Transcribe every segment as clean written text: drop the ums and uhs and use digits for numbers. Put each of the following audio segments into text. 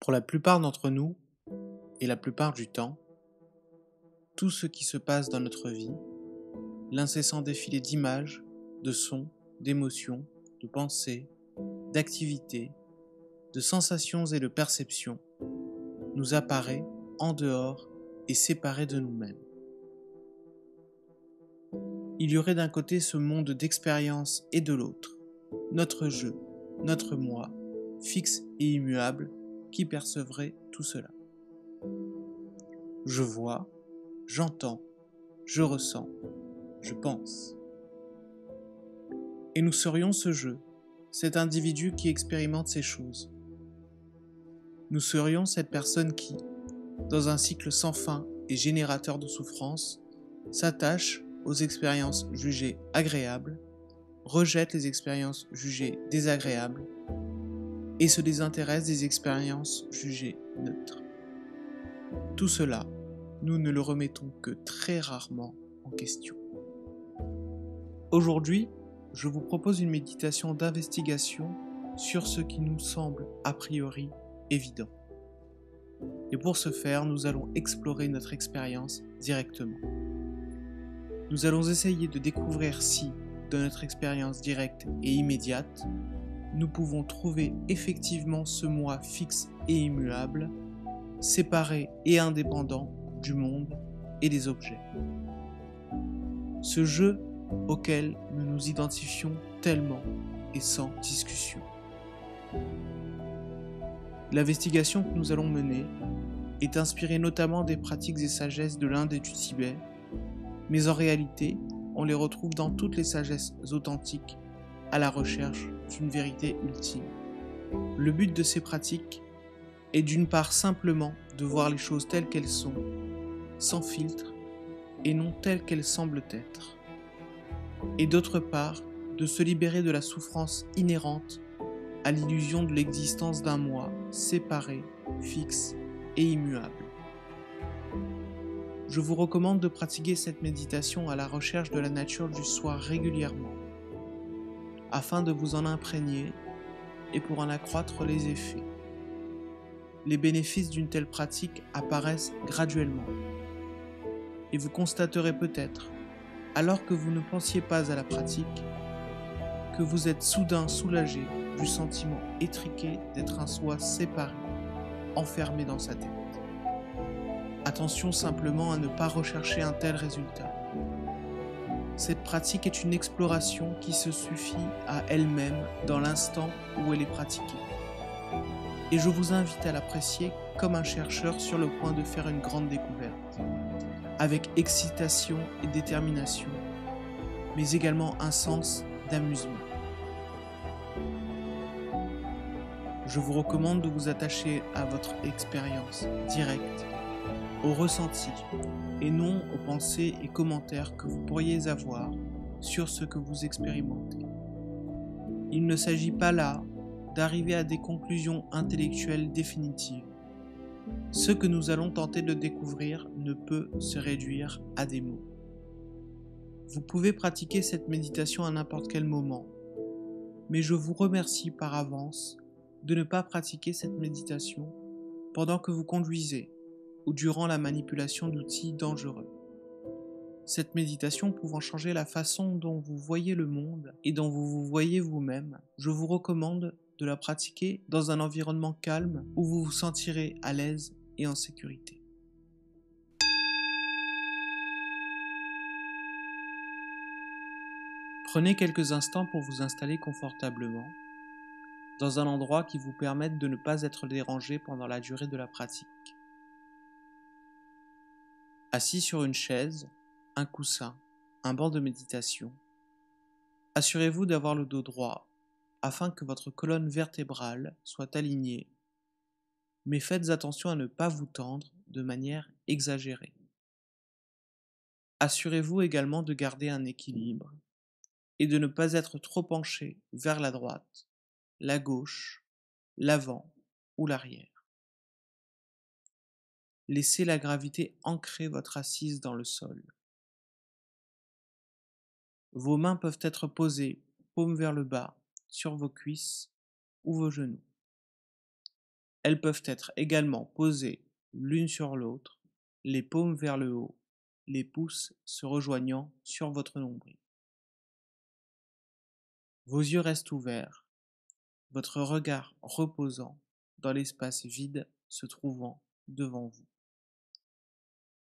Pour la plupart d'entre nous, et la plupart du temps, tout ce qui se passe dans notre vie, l'incessant défilé d'images, de sons, d'émotions, de pensées, d'activités, de sensations et de perceptions, nous apparaît en dehors et séparé de nous-mêmes. Il y aurait d'un côté ce monde d'expérience et de l'autre, notre je, notre moi, fixe et immuable, qui percevrait tout cela. Je vois, j'entends, je ressens, je pense. Et nous serions ce je, cet individu qui expérimente ces choses. Nous serions cette personne qui, dans un cycle sans fin et générateur de souffrance, s'attache aux expériences jugées agréables, rejette les expériences jugées désagréables et se désintéresse des expériences jugées neutres. Tout cela, nous ne le remettons que très rarement en question. Aujourd'hui, je vous propose une méditation d'investigation sur ce qui nous semble a priori évident. Et pour ce faire, nous allons explorer notre expérience directement. Nous allons essayer de découvrir si, dans notre expérience directe et immédiate, nous pouvons trouver effectivement ce moi fixe et immuable, séparé et indépendant du monde et des objets. Ce jeu auquel nous nous identifions tellement et sans discussion. L'investigation que nous allons mener est inspirée notamment des pratiques et sagesses de l'Inde et du Tibet, mais en réalité, on les retrouve dans toutes les sagesses authentiques à la recherche d'une vérité ultime. Le but de ces pratiques est d'une part simplement de voir les choses telles qu'elles sont, sans filtre, et non telles qu'elles semblent être. Et d'autre part, de se libérer de la souffrance inhérente à l'illusion de l'existence d'un moi séparé, fixe et immuable. Je vous recommande de pratiquer cette méditation à la recherche de la nature du soi régulièrement, afin de vous en imprégner et pour en accroître les effets. Les bénéfices d'une telle pratique apparaissent graduellement, et vous constaterez peut-être, alors que vous ne pensiez pas à la pratique, que vous êtes soudain soulagé du sentiment étriqué d'être un soi séparé, enfermé dans sa tête. Attention simplement à ne pas rechercher un tel résultat. Cette pratique est une exploration qui se suffit à elle-même dans l'instant où elle est pratiquée. Et je vous invite à l'apprécier comme un chercheur sur le point de faire une grande découverte, avec excitation et détermination, mais également un sens d'amusement. Je vous recommande de vous attacher à votre expérience directe, au ressenti, et non aux pensées et commentaires que vous pourriez avoir sur ce que vous expérimentez. Il ne s'agit pas là d'arriver à des conclusions intellectuelles définitives. Ce que nous allons tenter de découvrir ne peut se réduire à des mots. Vous pouvez pratiquer cette méditation à n'importe quel moment, mais je vous remercie par avance de ne pas pratiquer cette méditation pendant que vous conduisez ou durant la manipulation d'outils dangereux. Cette méditation pouvant changer la façon dont vous voyez le monde et dont vous vous voyez vous-même, je vous recommande de la pratiquer dans un environnement calme où vous vous sentirez à l'aise et en sécurité. Prenez quelques instants pour vous installer confortablement dans un endroit qui vous permette de ne pas être dérangé pendant la durée de la pratique. Assis sur une chaise, un coussin, un banc de méditation, assurez-vous d'avoir le dos droit afin que votre colonne vertébrale soit alignée, mais faites attention à ne pas vous tendre de manière exagérée. Assurez-vous également de garder un équilibre et de ne pas être trop penché vers la droite, la gauche, l'avant ou l'arrière. Laissez la gravité ancrer votre assise dans le sol. Vos mains peuvent être posées, paume vers le bas, sur vos cuisses ou vos genoux. Elles peuvent être également posées l'une sur l'autre, les paumes vers le haut, les pouces se rejoignant sur votre nombril. Vos yeux restent ouverts, votre regard reposant dans l'espace vide se trouvant devant vous.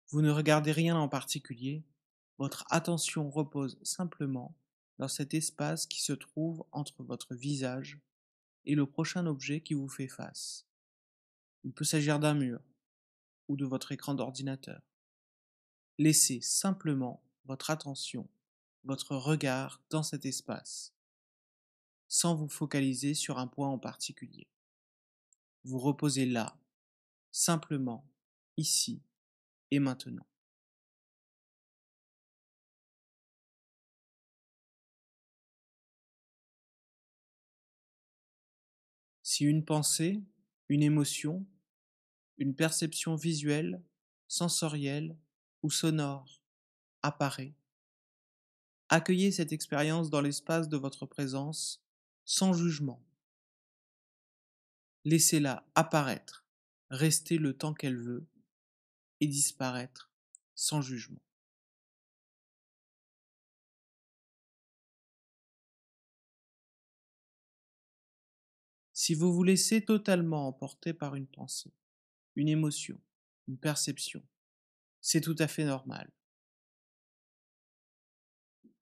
Vous ne regardez rien en particulier, votre attention repose simplement dans cet espace qui se trouve entre votre visage et le prochain objet qui vous fait face. Il peut s'agir d'un mur ou de votre écran d'ordinateur. Laissez simplement votre attention, votre regard dans cet espace, sans vous focaliser sur un point en particulier. Vous reposez là, simplement, ici et maintenant. Si une pensée, une émotion, une perception visuelle, sensorielle ou sonore apparaît, accueillez cette expérience dans l'espace de votre présence sans jugement. Laissez-la apparaître, rester le temps qu'elle veut et disparaître sans jugement. Si vous vous laissez totalement emporter par une pensée, une émotion, une perception, c'est tout à fait normal.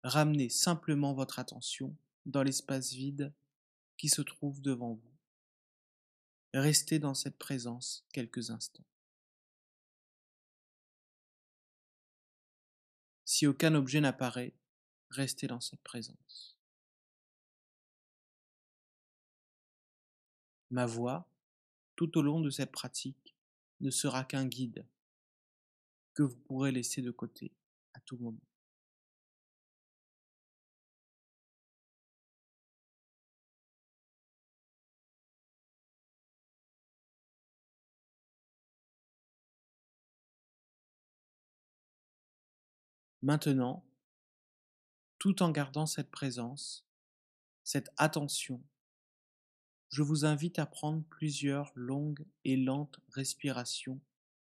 Ramenez simplement votre attention dans l'espace vide qui se trouve devant vous. Restez dans cette présence quelques instants. Si aucun objet n'apparaît, restez dans cette présence. Ma voix, tout au long de cette pratique, ne sera qu'un guide que vous pourrez laisser de côté à tout moment. Maintenant, tout en gardant cette présence, cette attention, je vous invite à prendre plusieurs longues et lentes respirations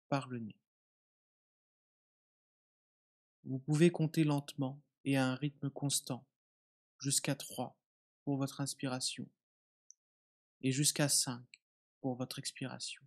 par le nez. Vous pouvez compter lentement et à un rythme constant, jusqu'à 3 pour votre inspiration et jusqu'à 5 pour votre expiration.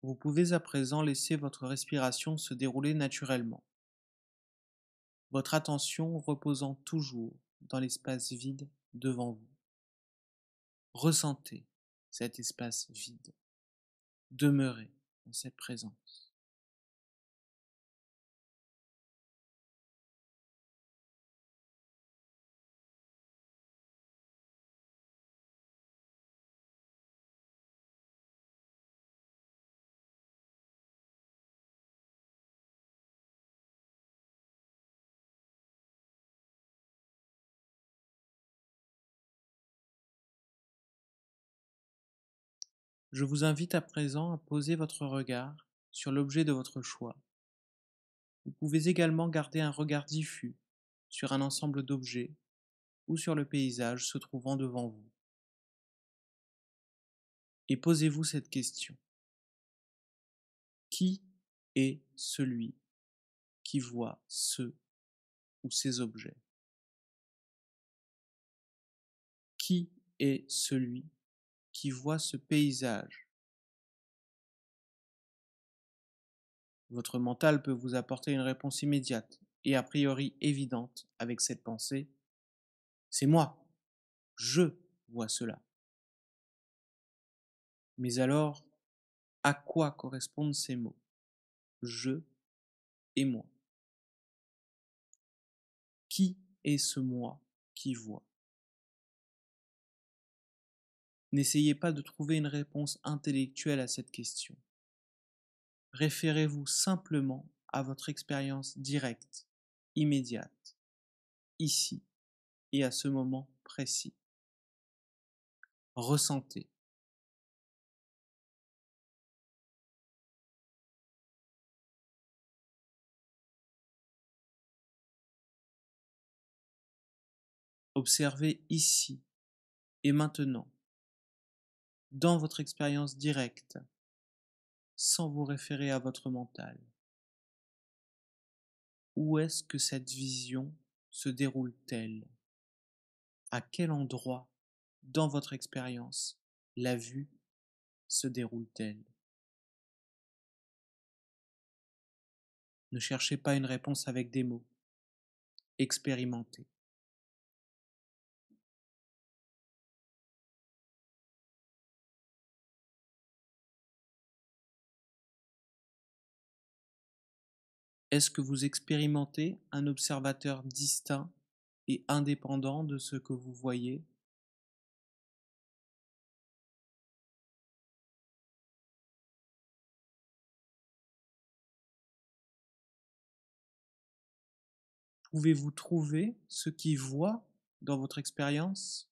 Vous pouvez à présent laisser votre respiration se dérouler naturellement, votre attention reposant toujours dans l'espace vide devant vous. Ressentez cet espace vide. Demeurez dans cette présence. Je vous invite à présent à poser votre regard sur l'objet de votre choix. Vous pouvez également garder un regard diffus sur un ensemble d'objets ou sur le paysage se trouvant devant vous. Et posez-vous cette question. Qui est celui qui voit ce ou ces objets? Qui est celui qui voit ce paysage? Votre mental peut vous apporter une réponse immédiate et a priori évidente avec cette pensée: c'est moi, je vois cela. Mais alors, à quoi correspondent ces mots? Je et moi. Qui est ce moi qui voit? N'essayez pas de trouver une réponse intellectuelle à cette question. Référez-vous simplement à votre expérience directe, immédiate, ici et à ce moment précis. Ressentez. Observez ici et maintenant, dans votre expérience directe, sans vous référer à votre mental. Où est-ce que cette vision se déroule-t-elle? À quel endroit, dans votre expérience, la vue se déroule-t-elle? Ne cherchez pas une réponse avec des mots. Expérimentez. Est-ce que vous expérimentez un observateur distinct et indépendant de ce que vous voyez? Pouvez-vous trouver ce qui voit dans votre expérience?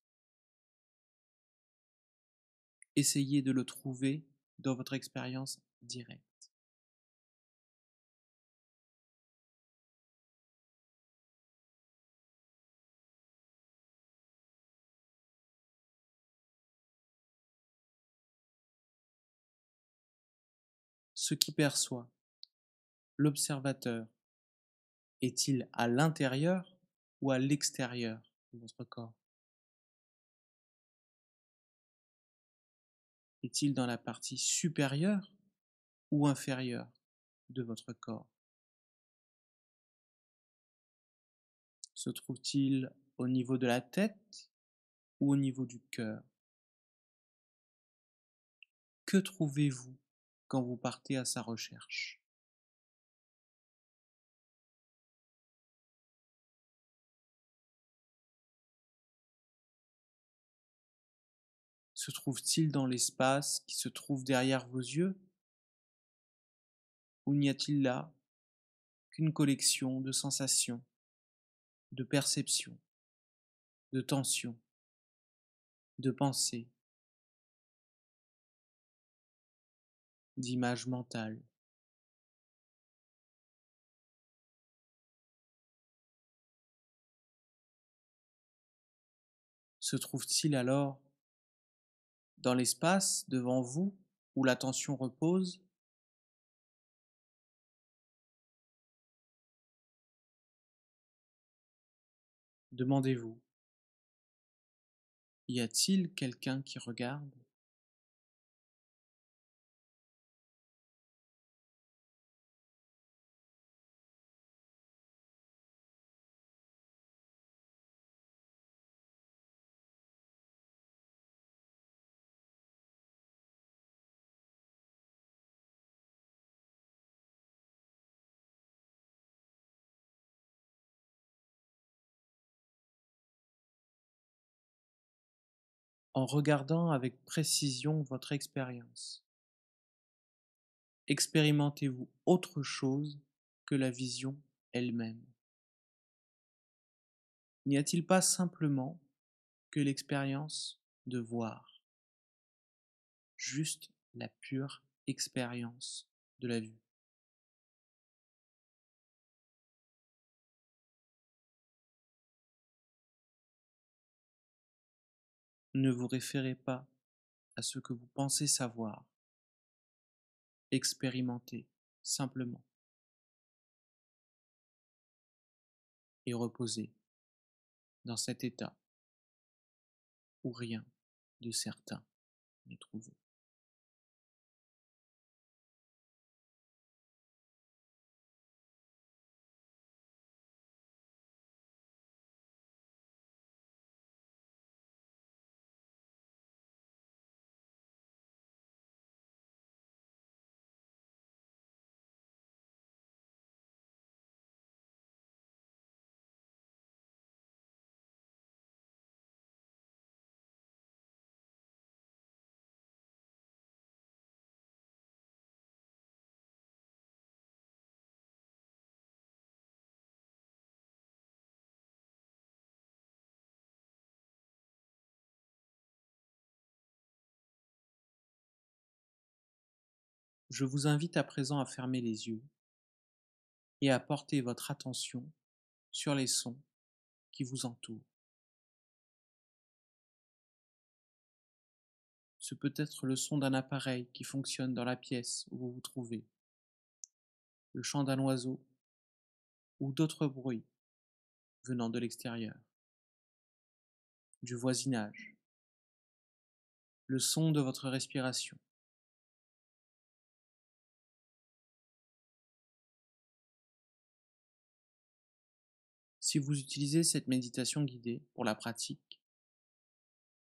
Essayez de le trouver dans votre expérience directe. Ce qui perçoit l'observateur est-il à l'intérieur ou à l'extérieur de votre corps? Est-il dans la partie supérieure ou inférieure de votre corps? Se trouve-t-il au niveau de la tête ou au niveau du cœur? Que trouvez-vous quand vous partez à sa recherche? Se trouve-t-il dans l'espace qui se trouve derrière vos yeux? Ou n'y a-t-il là qu'une collection de sensations, de perceptions, de tensions, de pensées, d'images mentales? Se trouve-t-il alors dans l'espace devant vous où l'attention repose? Demandez-vous, y a-t-il quelqu'un qui regarde? En regardant avec précision votre expérience, expérimentez-vous autre chose que la vision elle-même? N'y a-t-il pas simplement que l'expérience de voir, juste la pure expérience de la vue? Ne vous référez pas à ce que vous pensez savoir, expérimentez simplement. et reposez dans cet état où rien de certain n'est trouvé. Je vous invite à présent à fermer les yeux et à porter votre attention sur les sons qui vous entourent. Ce peut être le son d'un appareil qui fonctionne dans la pièce où vous vous trouvez, le chant d'un oiseau ou d'autres bruits venant de l'extérieur, du voisinage, le son de votre respiration. Si vous utilisez cette méditation guidée pour la pratique,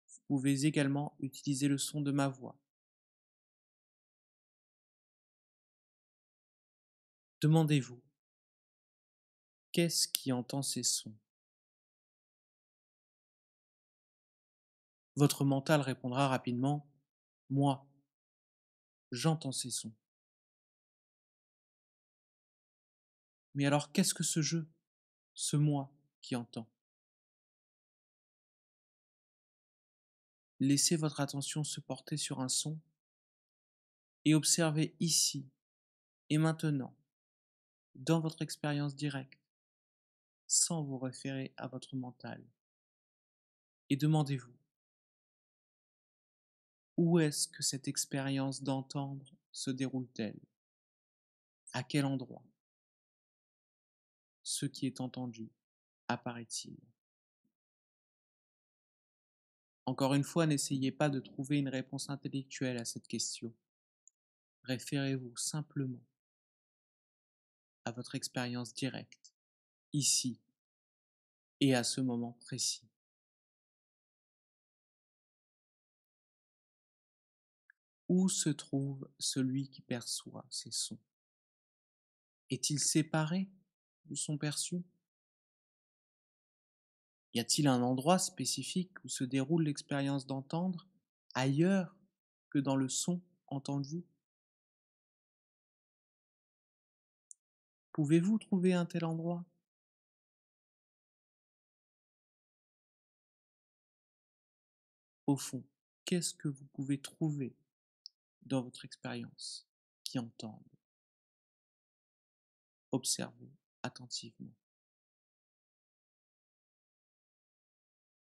vous pouvez également utiliser le son de ma voix. Demandez-vous, qu'est-ce qui entend ces sons? Votre mental répondra rapidement, moi, j'entends ces sons. Mais alors qu'est-ce que ce jeu, ce moi qui entend? Laissez votre attention se porter sur un son et observez ici et maintenant, dans votre expérience directe, sans vous référer à votre mental. Et demandez-vous, où est-ce que cette expérience d'entendre se déroule-t-elle? À quel endroit? Ce qui est entendu apparaît-il? Encore une fois, n'essayez pas de trouver une réponse intellectuelle à cette question. Référez-vous simplement à votre expérience directe, ici et à ce moment précis. Où se trouve celui qui perçoit ces sons? Est-il séparé du son perçu? Y a-t-il un endroit spécifique où se déroule l'expérience d'entendre, ailleurs que dans le son entendu? Pouvez-vous trouver un tel endroit? Au fond, qu'est-ce que vous pouvez trouver dans votre expérience qui entende? Observez attentivement.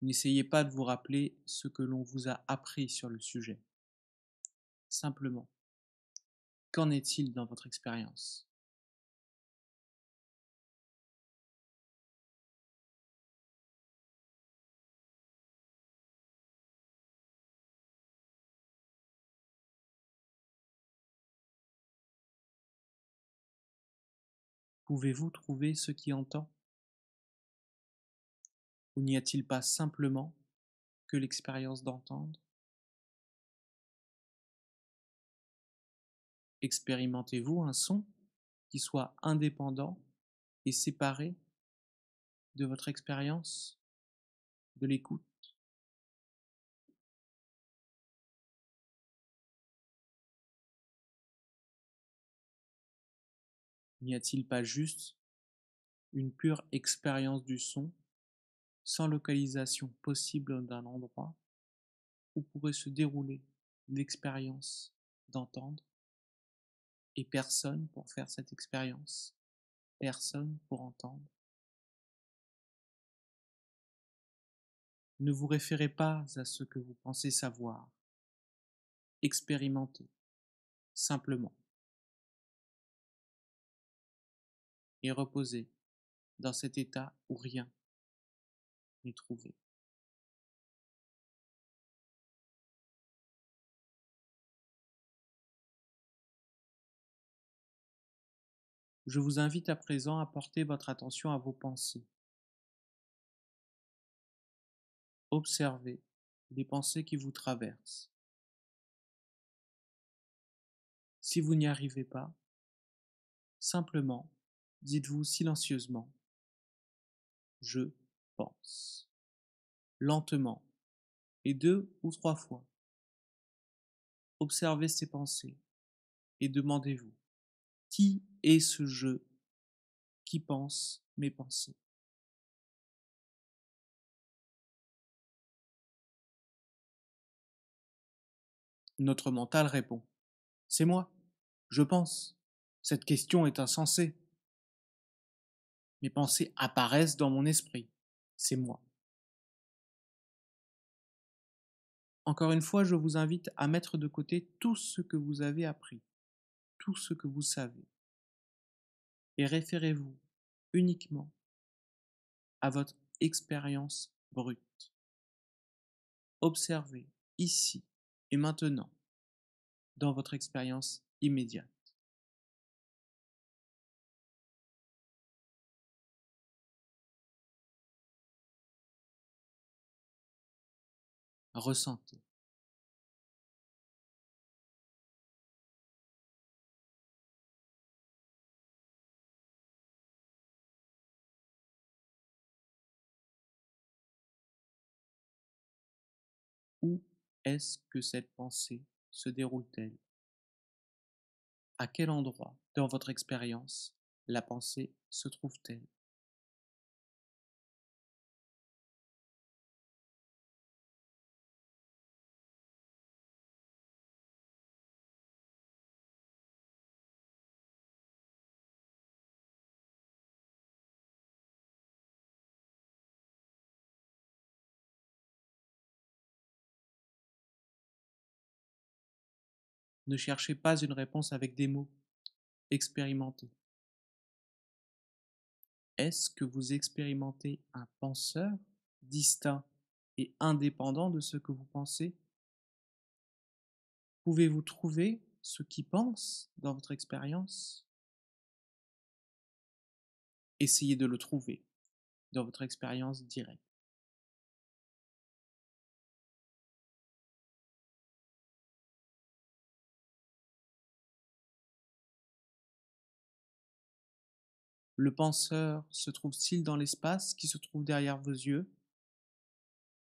N'essayez pas de vous rappeler ce que l'on vous a appris sur le sujet. Simplement, qu'en est-il dans votre expérience? Pouvez-vous trouver ce qui entend? Ou n'y a-t-il pas simplement que l'expérience d'entendre? Expérimentez-vous un son qui soit indépendant et séparé de votre expérience, de l'écoute? N'y a-t-il pas juste une pure expérience du son, sans localisation possible d'un endroit où pourrait se dérouler l'expérience d'entendre, et personne pour faire cette expérience, personne pour entendre? Ne vous référez pas à ce que vous pensez savoir, expérimentez simplement et reposez dans cet état où rien n'est trouvé. Je vous invite à présent à porter votre attention à vos pensées. Observez les pensées qui vous traversent. Si vous n'y arrivez pas, simplement dites-vous silencieusement « Je pense ». Lentement et 2 ou 3 fois. Observez ces pensées et demandez-vous « Qui est ce je qui pense mes pensées ?» Notre mental répond « C'est moi, je pense. Cette question est insensée. Mes pensées apparaissent dans mon esprit. C'est moi. » Encore une fois, je vous invite à mettre de côté tout ce que vous avez appris, tout ce que vous savez, et référez-vous uniquement à votre expérience brute. Observez ici et maintenant dans votre expérience immédiate. Ressentez. Où est-ce que cette pensée se déroule-t-elle? À quel endroit dans votre expérience la pensée se trouve-t-elle? Ne cherchez pas une réponse avec des mots. Expérimentez. Est-ce que vous expérimentez un penseur distinct et indépendant de ce que vous pensez? Pouvez-vous trouver ce qui pense dans votre expérience? Essayez de le trouver dans votre expérience directe. Le penseur se trouve-t-il dans l'espace qui se trouve derrière vos yeux?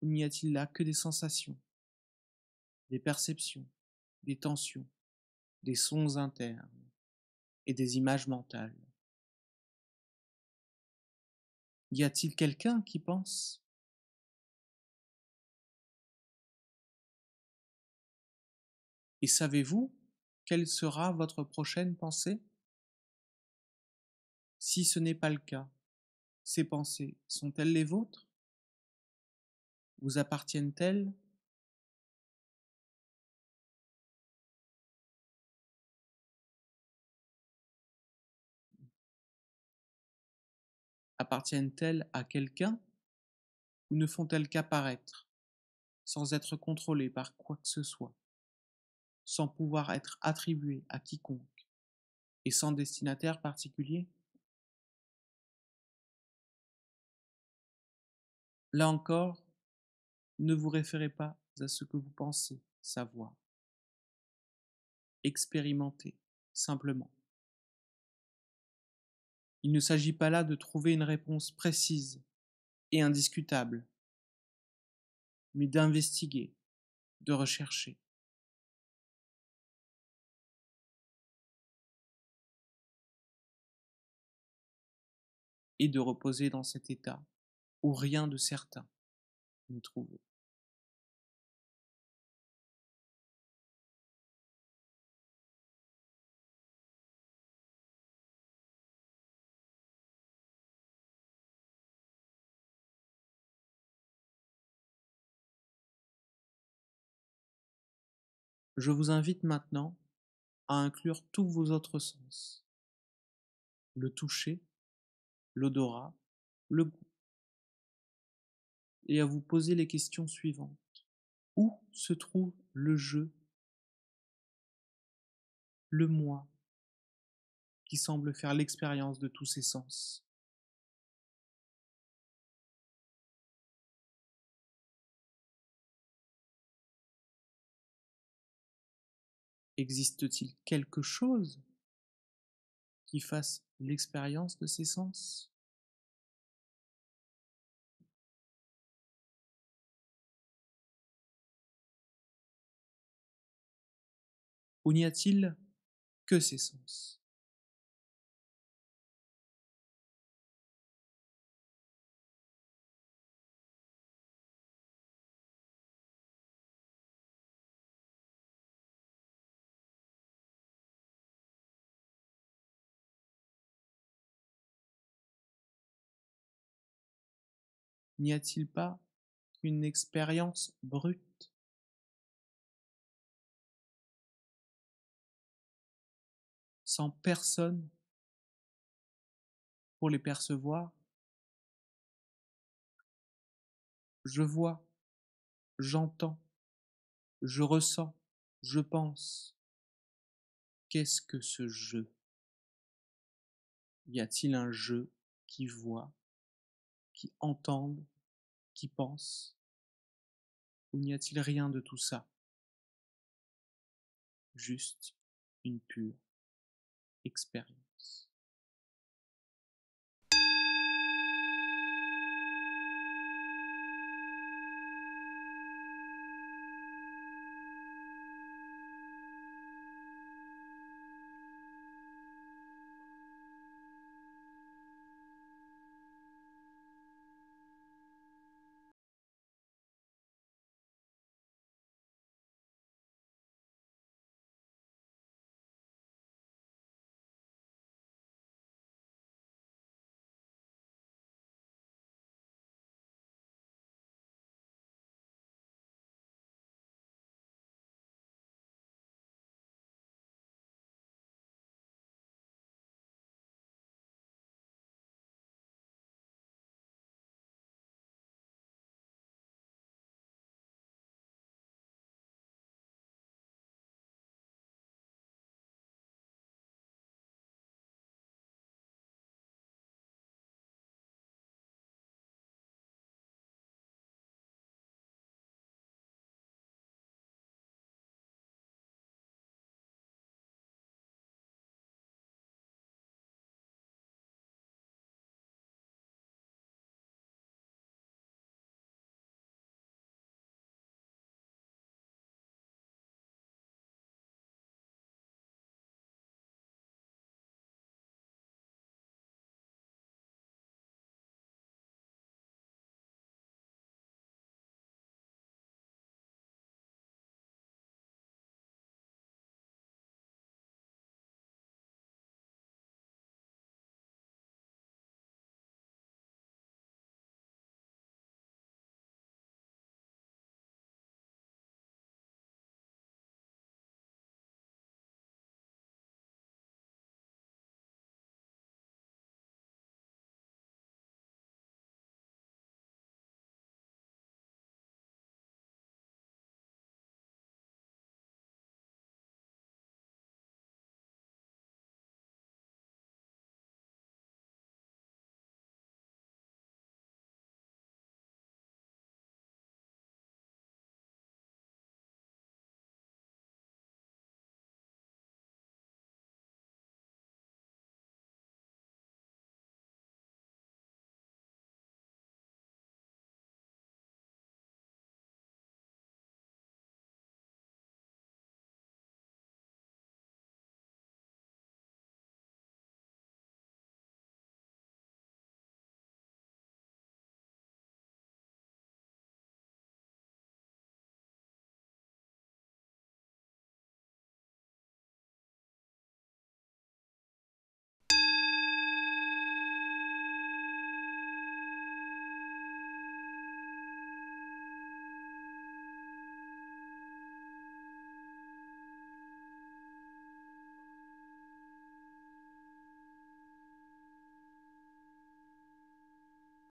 Ou n'y a-t-il là que des sensations, des perceptions, des tensions, des sons internes et des images mentales? Y a-t-il quelqu'un qui pense? Et savez-vous quelle sera votre prochaine pensée? Si ce n'est pas le cas, ces pensées sont-elles les vôtres? Vous appartiennent-elles? Appartiennent-elles à quelqu'un ou ne font-elles qu'apparaître sans être contrôlées par quoi que ce soit, sans pouvoir être attribuées à quiconque et sans destinataire particulier? Là encore, ne vous référez pas à ce que vous pensez savoir. Expérimentez simplement. Il ne s'agit pas là de trouver une réponse précise et indiscutable, mais d'investiguer, de rechercher et de reposer dans cet état où rien de certain n'est trouvé. Je vous invite maintenant à inclure tous vos autres sens, le toucher, l'odorat, le goût, et à vous poser les questions suivantes. Où se trouve le je, le moi, qui semble faire l'expérience de tous ces sens? Existe-t-il quelque chose qui fasse l'expérience de ces sens? Ou n'y a-t-il que ces sens? N'y a-t-il pas qu'une expérience brute, sans personne pour les percevoir? Je vois, j'entends, je ressens, je pense. Qu'est-ce que ce je? Y a-t-il un je qui voit, qui entende, qui pense? Ou n'y a-t-il rien de tout ça? Juste une pure expérience.